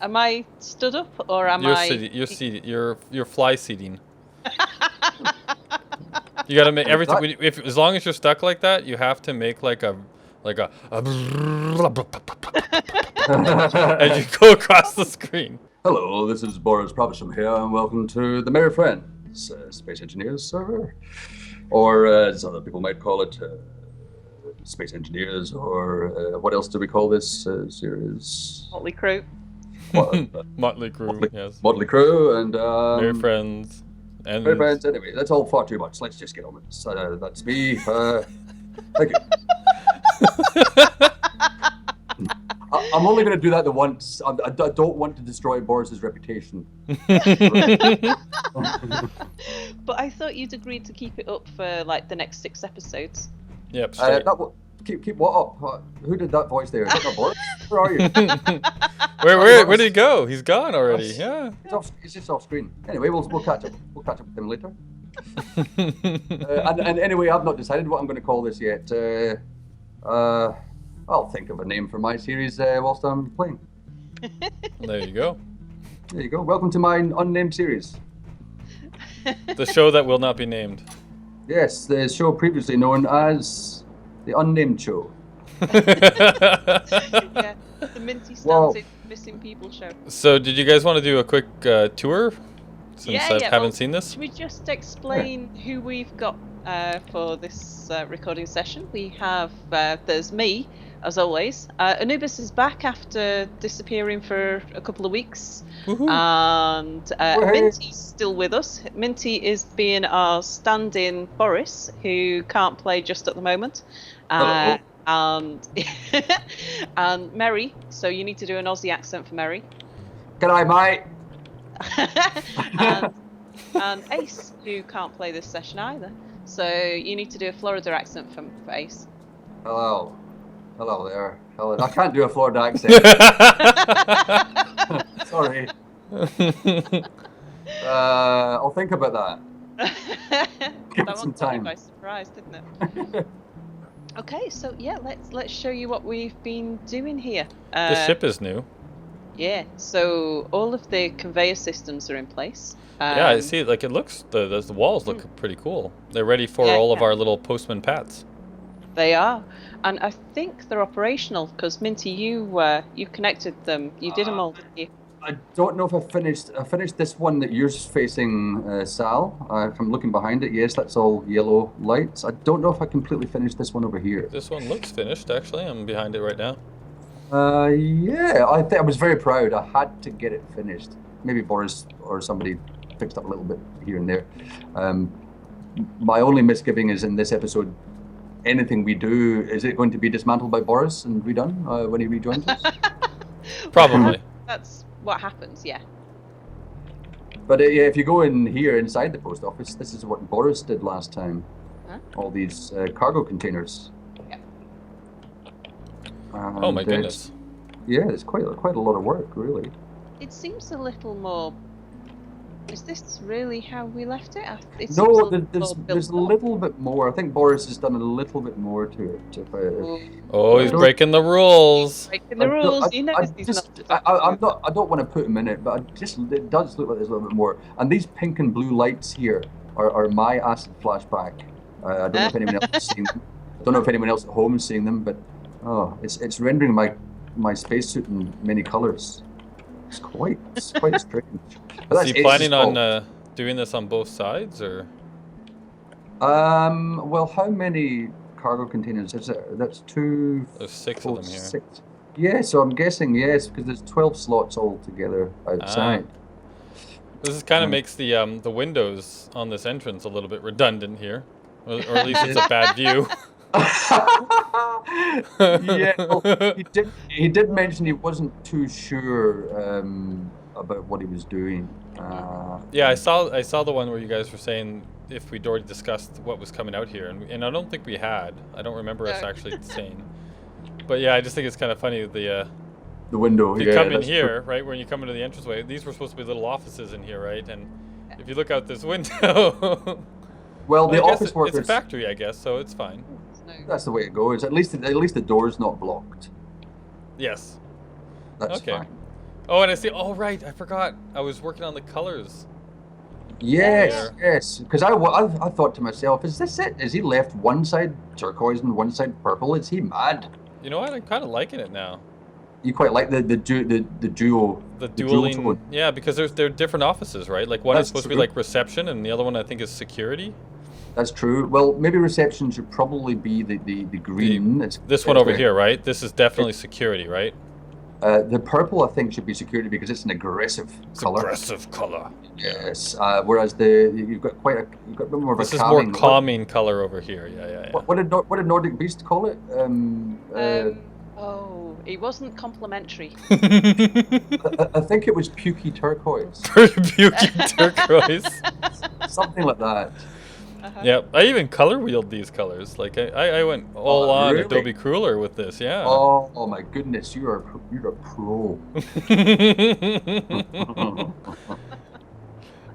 Am I stood up or am You're I? seated. You're seated. You're fly seating. You gotta make everything. If as long as you're stuck like that, you have to make like a as you go across the screen. Hello, this is Boris Provisham here, and welcome to the Merry Friends Space Engineers server, or as other people might call it, Space Engineers, or what else do we call this series? Motley Crew. Motley Crew, yes. Motley Crew, and Merry Friends. And Merry Friends. Anyway, that's all far too much. Let's just get on with this. That's me. Thank you. I'm only going to do that the once. I don't want to destroy Boris's reputation. But I thought you'd agreed to keep it up for like the next 6 episodes. Yep. Keep what up? Who did that voice there? Is that not Boris? Where are you? Where did he go? He's gone already. Yeah. He's just off screen. Anyway, we'll catch up. We'll catch up with him later. And anyway, I've not decided what I'm going to call this yet. I'll think of a name for my series whilst I'm playing. There you go. There you go. Welcome to my unnamed series. The show that will not be named. Yes, the show previously known as the Unnamed Show. Yeah, the Minty Stanton Missing People show. So, did you guys want to do a quick tour? Since I haven't seen this. Should we just explain who we've got for this recording session? We have, there's me, as always. Anubis is back after disappearing for a couple of weeks. And Minty's still with us. Minty is being our stand-in Boris, who can't play just at the moment. And and Mary, so you need to do an Aussie accent for Mary. G'day, mate. and Ace, who can't play this session either. So you need to do a Florida accent for Ace. Hello. Hello there. Hello. I can't do a Florida accent. Sorry. I'll think about that. Give it some time. By surprise, didn't it? Okay, so yeah, let's show you what we've been doing here. The ship is new. Yeah, so all of the conveyor systems are in place. Yeah, I see. Like it looks, the walls look pretty cool. They're ready for all of our little postman pats. They are, and I think they're operational because Minty, you connected them. You did them all, didn't you? I don't know if I finished. I finished this one that you're facing, Sal. If I'm looking behind it, yes, that's all yellow lights. I don't know if I completely finished this one over here. This one looks finished, actually. I'm behind it right now. Yeah, I was very proud. I had to get it finished. Maybe Boris or somebody fixed up a little bit here and there. My only misgiving is in this episode, anything we do, is it going to be dismantled by Boris and redone when he rejoins us? Probably. That's what happens, yeah. But yeah, if you go in here inside the post office, this is what Boris did last time. Huh? All these cargo containers. Yeah. Oh my goodness. Yeah, it's quite a lot of work, really. It seems a little more. Is this really how we left it? No, there's a little bit more. I think Boris has done a little bit more to it. He's breaking the rules. Breaking the rules. I don't want to put him in it, but it does look like there's a little bit more. And these pink and blue lights here are my acid flashback. I don't know if anyone else is seeing them. I don't know if anyone else at home is seeing them, but it's rendering my spacesuit in many colors. It's quite strange. Is he planning on doing this on both sides, or? Well, how many cargo containers is there? That's 2. There's 6 of them here. 6. Yeah, so I'm guessing yes, because there's 12 slots all together outside. This kind of makes the windows on this entrance a little bit redundant here, or at least it's a bad view. Yeah, well, he did mention he wasn't too sure about what he was doing. Yeah, I saw the one where you guys were saying if we'd already discussed what was coming out here, and I don't think we had. I don't remember us actually saying. But yeah, I just think it's kind of funny the window. You come in here, right, when you come into the entranceway. These were supposed to be little offices in here, right? And if you look out this window. Well, the office workers. It's a factory, I guess, so it's fine. That's the way it goes. At least the door's not blocked. Yes. That's fine. Oh, and I see. Oh, right. I forgot. I was working on the colors. Yes, yes. Because I thought to myself, is this it? Is he left one side turquoise and one side purple? Is he mad? You know what? I'm kind of liking it now. You quite like the dual dueling, tone. yeah, because they're different offices, right? Like one is supposed to be like reception, and the other one I think is security. That's true. Well, maybe reception should probably be the green. This one over here, right? This is definitely security, right? The purple, I think, should be security because it's an aggressive color. Aggressive color. Yes. Whereas you've got a bit more of a calming. This is more calming color over here. Yeah. What did Nordic Beast call it? It wasn't complimentary. I think it was pukey turquoise. Pukey turquoise. Something like that. Yeah, I even color wheeled these colors. Like I went all on really? Adobe Crueler with this. Yeah. Oh my goodness, you're a pro.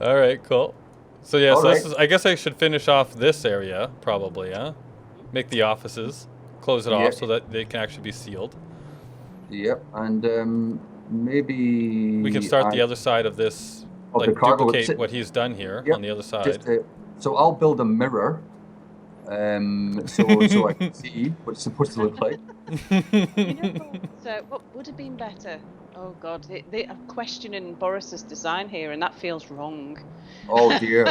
All right, cool. So yeah, All this right. is. I guess I should finish off this area probably. Yeah. Make the offices, close it off so that they can actually be sealed. Yep, and maybe we can start the other side of this. Like the cargo. duplicate what he's done here on the other side. So I'll build a mirror, so I can see what it's supposed to look like. So what would have been better? Oh God, they are questioning Boris's design here, and that feels wrong. Oh dear!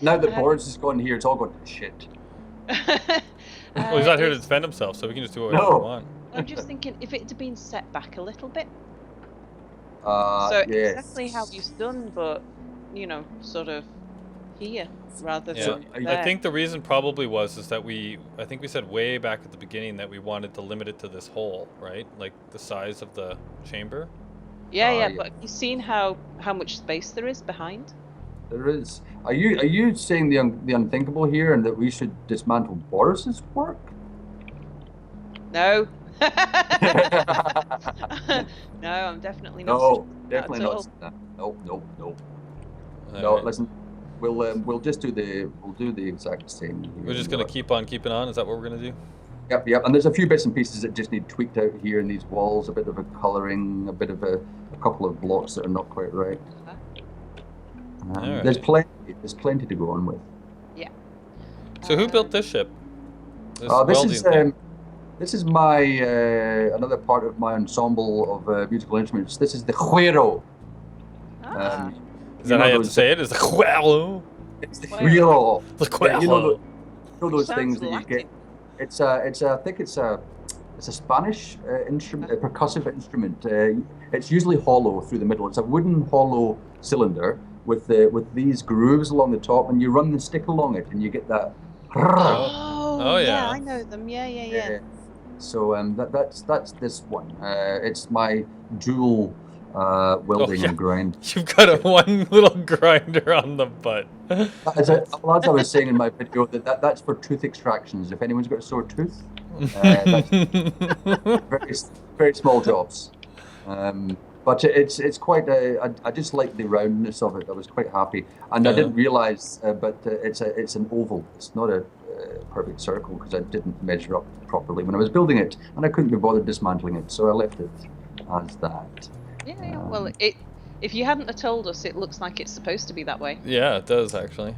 now that Boris is gone here, it's all going to shit. Well, he's not here to defend himself, so we can just do whatever we want. I'm just thinking if it had been set back a little bit. Yes. Exactly how he's done, but sort of here rather than there. I think the reason probably is that I think we said way back at the beginning that we wanted to limit it to this hole, right? Like the size of the chamber. Yeah, but you've seen how much space there is behind. There is. Are you saying the unthinkable here, and that we should dismantle Boris's work? No. No, I'm definitely not. No, definitely not. Nope. No, listen. We'll just do the exact same. Here. We're just gonna keep on keeping on. Is that what we're gonna do? Yep. And there's a few bits and pieces that just need tweaked out here in these walls. A bit of a colouring, a bit of a couple of blocks that are not quite right. Right. There's plenty to go on with. Yeah. So who built this ship? This is my another part of my ensemble of musical instruments. This is the güiro. Is that how you have to say it? Is the güiro? It's the güiro. The güiro. You know those things that you get. I think it's a Spanish instrument, a percussive instrument. It's usually hollow through the middle. It's a wooden hollow cylinder with these grooves along the top, and you run the stick along it, and you get that. Oh yeah. I know them. Yeah. So that's this one. It's my dual welding and grind. You've got one little grinder on the butt. As I was saying in my video, that's for tooth extractions. If anyone's got a sore tooth, that's very, very small jobs. But it's quite. I just like the roundness of it. I was quite happy, and I didn't realise. But it's an oval. It's not a perfect circle because I didn't measure up properly when I was building it, and I couldn't be bothered dismantling it, so I left it as that. Yeah. Well, if you hadn't have told us, it looks like it's supposed to be that way. Yeah, it does actually.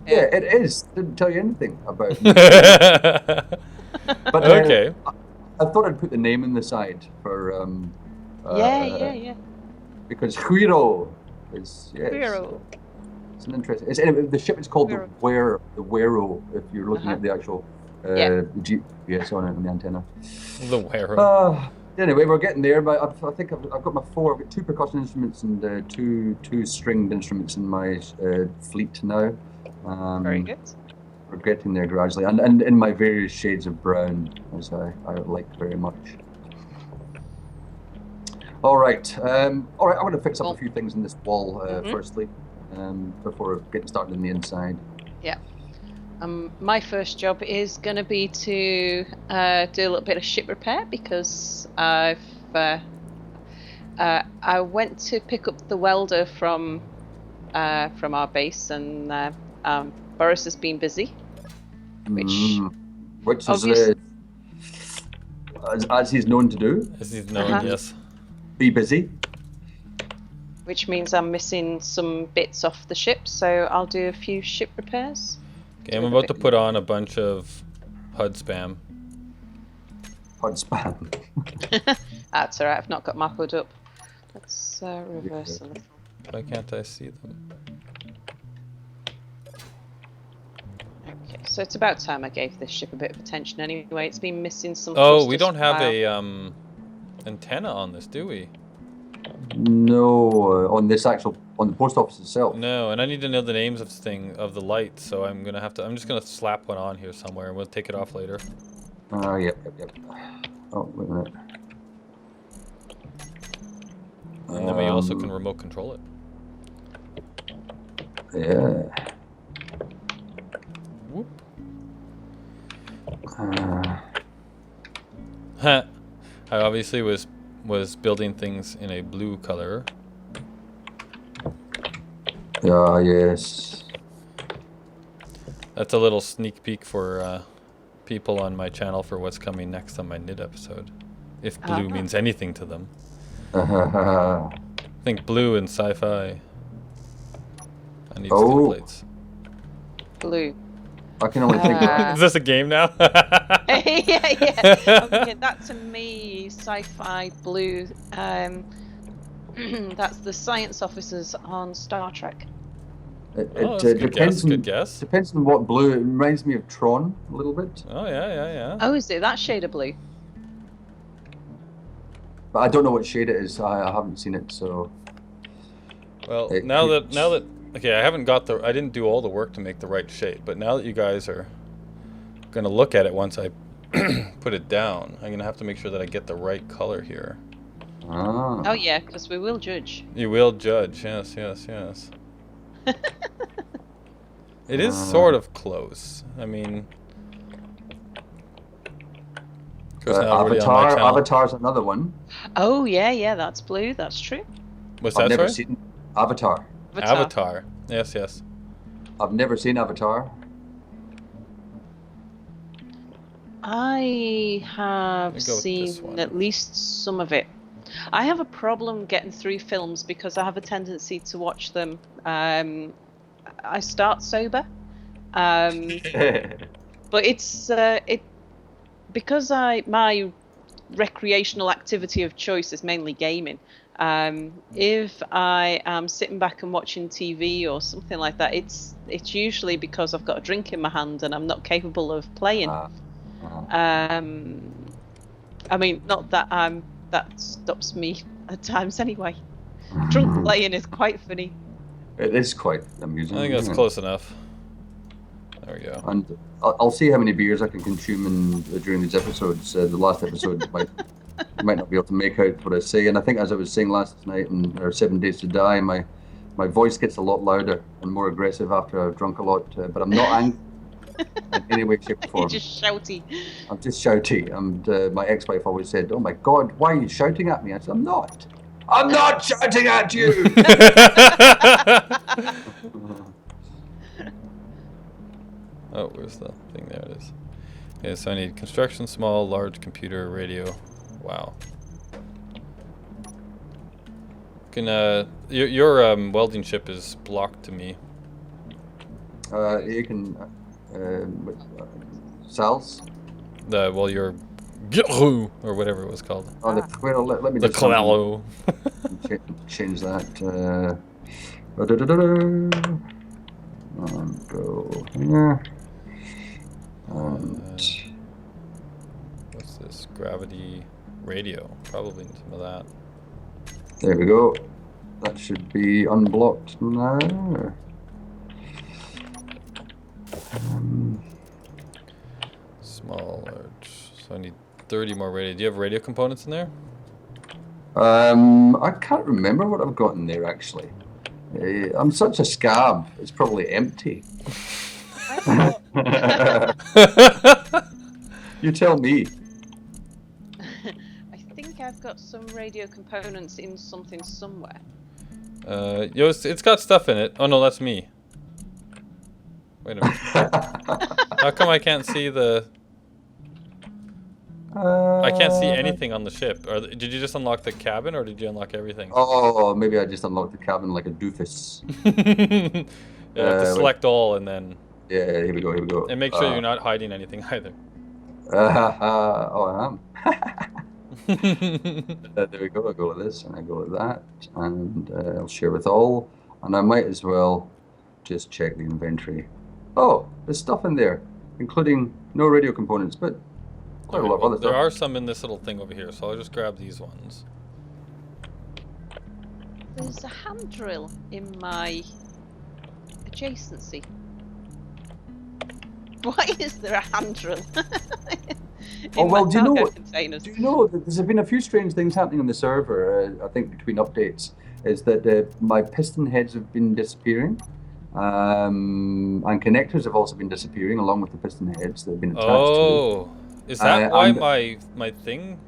Yeah, it is. Didn't tell you anything about it. But okay. I thought I'd put the name in the side for. Yeah. Because güiro is güiro. It's an interesting. Anyway, the ship is called the güiro. If you're looking at the actual GPS on it and the antenna. The güiro. Anyway, we're getting there. But I think I've got 2 percussion instruments and two stringed instruments in my fleet now. Very good. We're getting there gradually, and in my various shades of brown, as I like very much. All right. I want to fix up a few things in this wall firstly, before getting started in the inside. Yeah. My first job is going to be to do a little bit of ship repair because I went to pick up the welder from our base, and Boris has been busy, which is as he's known to do. As he's known, yes. Be busy. which means I'm missing some bits off the ship, so I'll do a few ship repairs. Okay, I'm about to put on a bunch of HUD spam. HUD spam. That's alright, I've not got my HUD up. Let's reverse a little. Why can't I see them? Okay, so it's about time I gave this ship a bit of attention anyway. It's been missing some. Oh, we don't have a antenna on this, do we? No, on the post office itself. No, and I need to know the names of the lights, so I'm just gonna slap one on here somewhere, and we'll take it off later. Yep. Oh, wait a minute. And then we also can remote control it. Yeah. Whoop. I obviously was building things in a blue color. Yes. That's a little sneak peek for people on my channel for what's coming next on my NID episode. If blue means anything to them. Think blue and sci-fi. I need steel plates. Blue. I can only think of... Is this a game now? yeah. Okay, that to me, sci-fi blue. That's the science officers on Star Trek. It depends. Good guess. Depends on what blue. It reminds me of Tron a little bit. Oh yeah. Oh, is it that shade of blue? But I don't know what shade it is. I haven't seen it, so. Well, now that okay, I didn't do all the work to make the right shade, but now that you guys are gonna look at it once I put it down, I'm gonna have to make sure that I get the right color here. Oh yeah, because we will judge. You will judge, yes. It is sort of close. I mean, Avatar's another one. Oh yeah, that's blue. That's true. What's that? I've never seen Avatar. Avatar. Yes. I've never seen Avatar. I have seen at least some of it. I have a problem getting through films because I have a tendency to watch them. I start sober, but it's because my recreational activity of choice is mainly gaming. If I am sitting back and watching TV or something like that, it's usually because I've got a drink in my hand and I'm not capable of playing. I mean, not that that stops me at times anyway. Drunk playing is quite funny. It is quite amusing. I think that's close enough. There we go. And I'll see how many beers I can consume during these episodes. The last episode might not be able to make out what I say. And I think, as I was saying last night in 7 Days to Die, my voice gets a lot louder and more aggressive after I've drunk a lot. But I'm not angry in any way, shape, or form. You're just shouty. I'm just shouty. And my ex-wife always said, "Oh my God, why are you shouting at me?" I said, "I'm not. I'm not shouting at you." Oh, where's the thing? There it is. Okay, so I need construction, small, large, computer, radio. Wow. Can your welding ship is blocked to me. You can cells. Your or whatever it was called. Oh, let me the just Clallo. change that. And go here. And what's this? Gravity radio. Probably some of that. There we go. That should be unblocked now. Small, large. So I need 30 more radio. Do you have radio components in there? I can't remember what I've got in there actually. I'm such a scab. It's probably empty. You tell me. I think I've got some radio components in something somewhere. It's got stuff in it. Oh no, that's me. Wait a minute. How come I can't see the... I can't see anything on the ship. Did you just unlock the cabin, or did you unlock everything? Oh, maybe I just unlocked the cabin like a doofus. You have to select all and then... Yeah, here we go, here we go. And make sure you're not hiding anything either. Oh, I am. There we go, I go like this, and I go like that, and I'll share with all, and I might as well just check the inventory. Oh, there's stuff in there, including no radio components, but quite a lot of other stuff. There are some in this little thing over here, so I'll just grab these ones. There's a hand drill in my adjacency. Why is there a hand drill? Oh, well, do you know containers? Do you know that there's been a few strange things happening on the server, I think between updates, is that my piston heads have been disappearing, and connectors have also been disappearing along with the piston heads that have been attached to. Oh, is that why my thing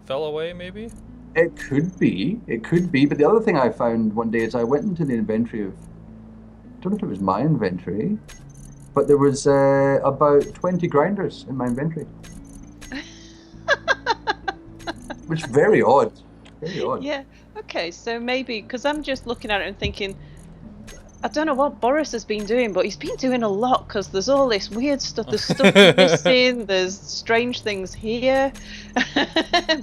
fell away, maybe? It could be, but the other thing I found one day is I went into the inventory of, I don't know if it was my inventory, but there was about 20 grinders in my inventory. Which is very odd. Very odd. Yeah, okay, so maybe, because I'm just looking at it and thinking, I don't know what Boris has been doing, but he's been doing a lot, because there's all this weird stuff, there's stuff missing, there's strange things here.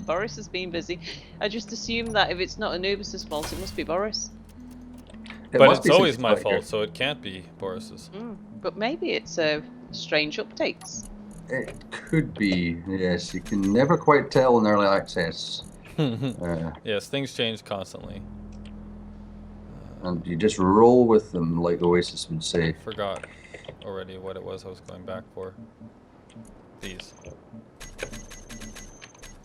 Boris has been busy. I just assume that if it's not Anubis's fault, it must be Boris. But it's always my fault, so it can't be Boris's. But maybe it's strange updates. It could be, yes. You can never quite tell in early access. Yes, things change constantly. And you just roll with them, like Oasis would say. I forgot already what it was I was going back for. These.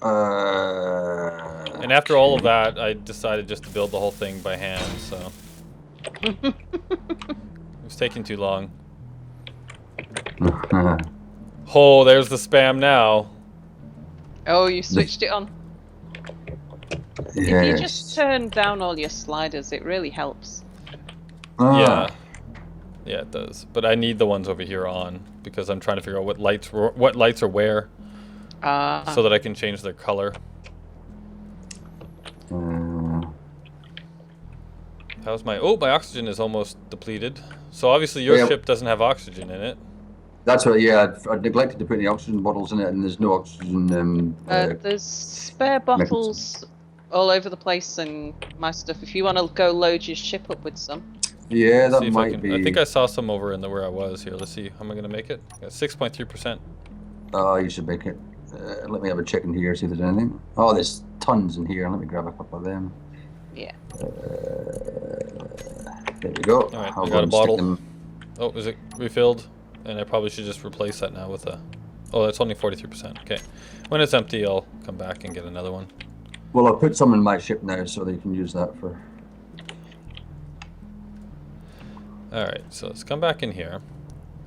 And after all of that, I decided just to build the whole thing by hand, so... It was taking too long. Oh, there's the spam now. Oh, you switched it on. Yes. If you just turn down all your sliders, it really helps. Yeah. Yeah, it does. But I need the ones over here on because I'm trying to figure out what lights are where, so that I can change their color. How's my... Oh, my oxygen is almost depleted. So obviously your ship doesn't have oxygen in it. That's right, yeah. I neglected to put any oxygen bottles in it, and there's no oxygen... there's spare bottles all over the place and my stuff. If you want to go load your ship up with some. Yeah, that might be... I think I saw some over in where I was here. Let's see. How am I going to make it? I got 6.3%. Oh, you should make it. Let me have a check in here, see if there's anything. Oh, there's tons in here. Let me grab a couple of them. Yeah. There we go. Alright, I got a bottle. Oh, is it refilled? And I probably should just replace that now with a... Oh, that's only 43%. Okay. When it's empty, I'll come back and get another one. Well, I'll put some in my ship now so they can use that for... Alright, so let's come back in here.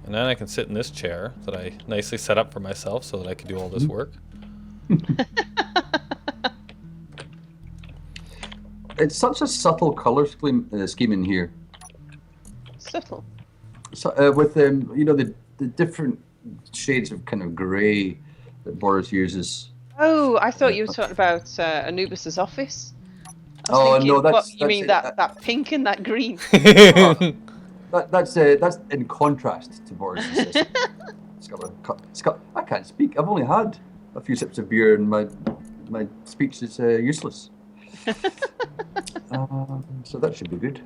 And then I can sit in this chair that I nicely set up for myself so that I can do all this work. It's such a subtle color scheme in here. Subtle? So, with you know, the different shades of kind of grey that Boris uses. Oh, I thought you were talking about Anubis's office. Oh no, you mean that pink and that green? That's in contrast to Boris's system. I can't speak. I've only had a few sips of beer, and my speech is useless. So that should be good.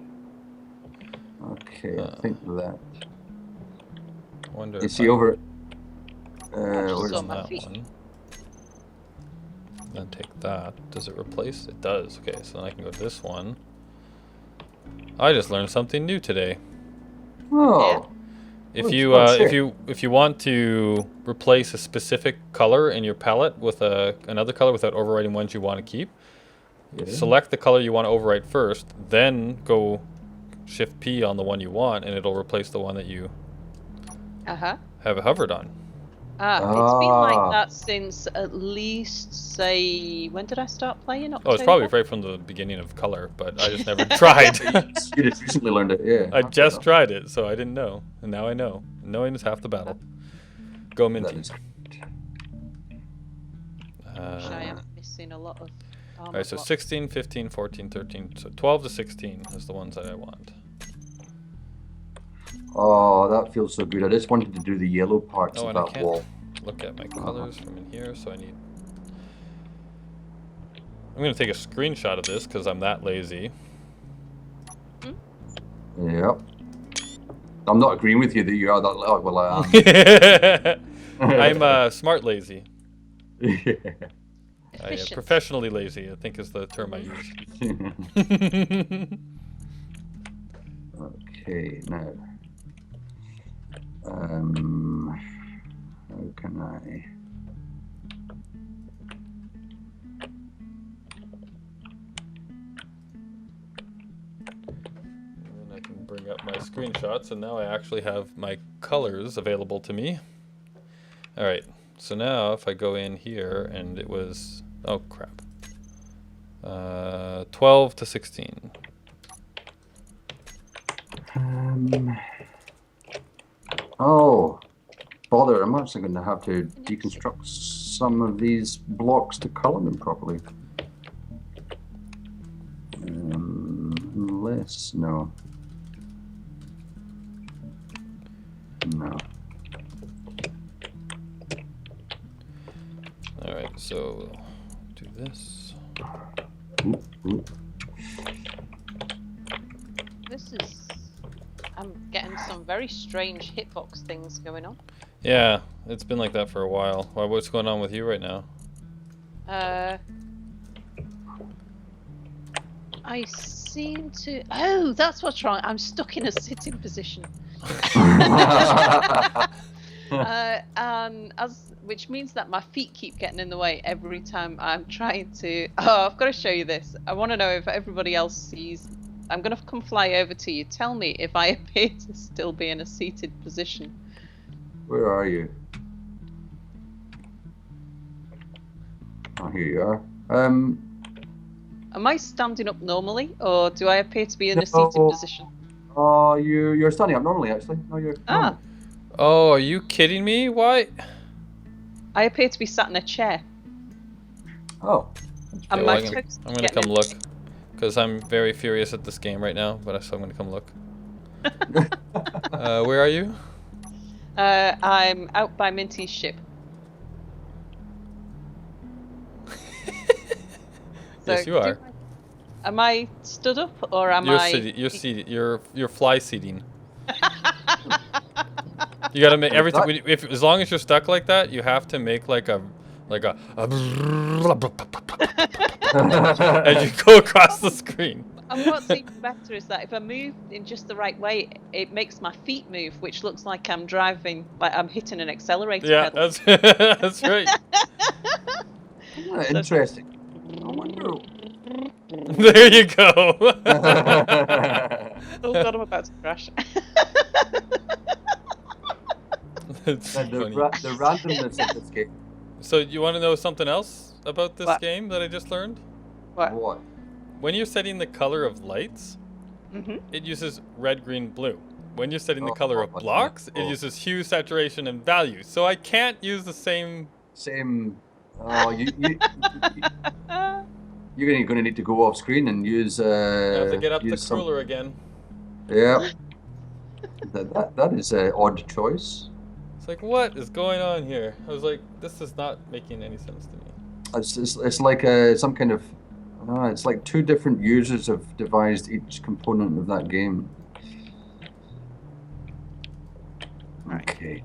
Okay, I think that. Wonder you see over. Where's that one? Then take that. Does it replace? It does. Okay, so then I can go to this one. I just learned something new today. Oh. If you want to replace a specific color in your palette with another color without overwriting ones you want to keep, select the color you want to overwrite first, then go Shift P on the one you want, and it'll replace the one that you have hovered on. It's been like that since at least, say, when did I start playing? October? Oh, it's probably right from the beginning of color, but I just never tried. You just recently learned it, yeah. I just tried it, so I didn't know, and now I know. Knowing is half the battle. Go Minty. Which I am missing a lot of armor Alright, so blocks. 16, 15, 14, 13. So 12 to 16 is the ones that I want. Oh, that feels so good. I just wanted to do the yellow parts Oh, of and I that can't wall. look at my colors from in here, so I need... I'm going to take a screenshot of this because I'm that lazy. Yep. I'm not agreeing with you that you are that. Oh, well, I am. I'm smart lazy. Yeah. Professionally lazy, I think is the term I use. Okay, now. How can I? And I can bring up my screenshots, and now I actually have my colors available to me. All right, so now if I go in here, and it was, oh crap, 12 to 16. Oh, bother! I'm actually going to have to deconstruct some of these blocks to color them properly. Unless no. All right, so do this. This is... I'm getting some very strange hitbox things going on. Yeah, it's been like that for a while. What's going on with you right now? I seem to... Oh, that's what's wrong. I'm stuck in a sitting position. Which means that my feet keep getting in the way every time I'm trying to... Oh, I've got to show you this. I want to know if everybody else sees... I'm going to come fly over to you. Tell me if I appear to still be in a seated position. Where are you? Oh, here you are. Am I standing up normally, or do I appear to be in a seated position? Oh, you're standing up normally, actually. No, you're. Ah. Oh, are you kidding me? Why? I appear to be sat in a chair. Oh. And Okay, my well, toes I'm gonna come look, because I'm very furious at this game right now. But so I'm gonna come look. Where are you? I'm out by Minty's ship. Yes, you are. Am I stood up, or am You're I? You're seated. You're fly seating. You gotta make everything. As long as you're stuck like that, you have to make like a as you go across the screen. And what's even better is that if I move in just the right way, it makes my feet move, which looks like I'm driving, like I'm hitting an accelerator pedal. That's right. Interesting. I wonder. There you go. Oh god, I'm about to crash. The randomness of this game. So you want to know something else about this game that I just learned? What? When you're setting the color of lights, it uses red, green, blue. When you're setting the color of blocks, it uses hue, saturation, and value. So I can't use the same... Oh, you're going to need to go off screen and use... I have to get up the cooler again. Yeah. that is an odd choice. It's like, what is going on here? I was like, this is not making any sense to me. It's like some kind of... it's like two different users have devised each component of that game. Okay.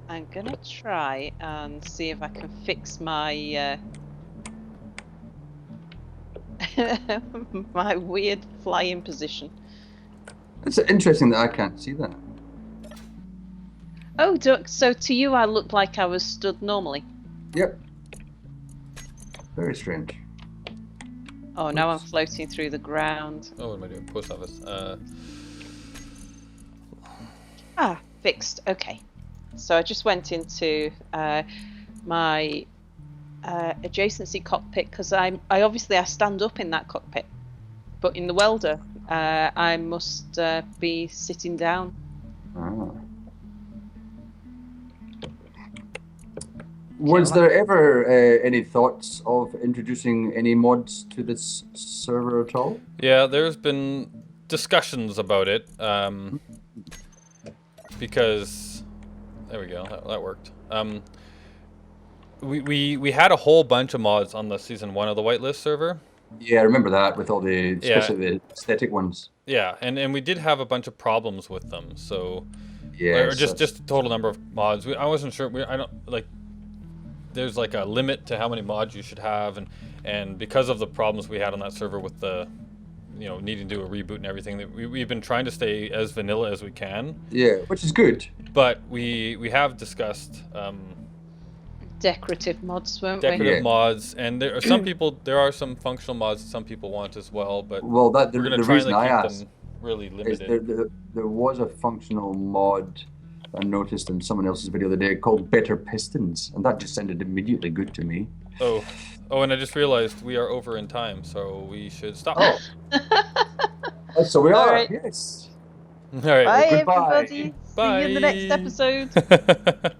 I'm gonna try and see if I can fix my my weird flying position. It's interesting that I can't see that. Oh, so to you I looked like I was stood normally? Yep. Very strange. Oh, now I'm floating through the ground. Oh, what am I doing? Post office. Fixed. Okay. So I just went into my adjacency cockpit because I obviously stand up in that cockpit, but in the welder I must be sitting down. Was there ever any thoughts of introducing any mods to this server at all? Yeah, there's been discussions about it, because there we go, that worked. We had a whole bunch of mods on the season 1 of the whitelist server. Yeah, I remember that with all the, especially the aesthetic ones. Yeah, and we did have a bunch of problems with them. So, yeah, or just the total number of mods. I wasn't sure. I don't like. There's like a limit to how many mods you should have, and because of the problems we had on that server with the, needing to do a reboot and everything, we've been trying to stay as vanilla as we can. Yeah, which is good. But we have discussed. Decorative mods, weren't Decorative mods, and there are some functional mods that some people want as well, but we're going to try and keep them really limited. There was a functional mod I noticed in someone else's video the other day called Better Pistons, and that just sounded immediately good to me. Oh, and I just realized we are over in time, so we should stop. Oh, so we are. Right. Yes. All right. Bye, Goodbye. everybody. Bye. See you in the next episode.